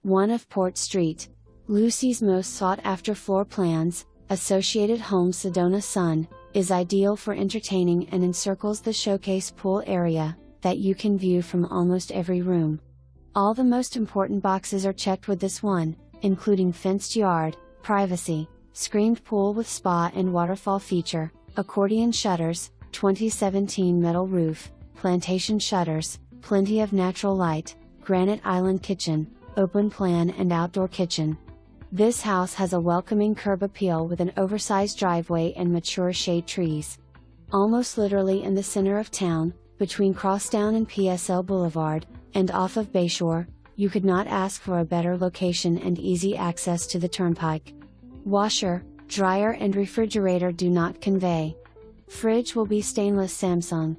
1 of Port Street, Lucie's most sought-after floor plans. Associated Homes Sedona Sun, is ideal for entertaining and encircles the showcase pool area, that you can view from almost every room. All the most important boxes are checked with this one, including fenced yard, privacy, screened pool with spa and waterfall feature, accordion shutters, 2017 metal roof, plantation shutters, plenty of natural light, granite island kitchen, open plan and outdoor kitchen. This house has a welcoming curb appeal with an oversized driveway and mature shade trees. Almost literally in the center of town, between Crosstown and PSL Blvd, and off of Bayshore, you could not ask for a better location and easy access to the Turnpike. Washer, dryer and refrigerator do not convey. Fridge will be stainless Samsung.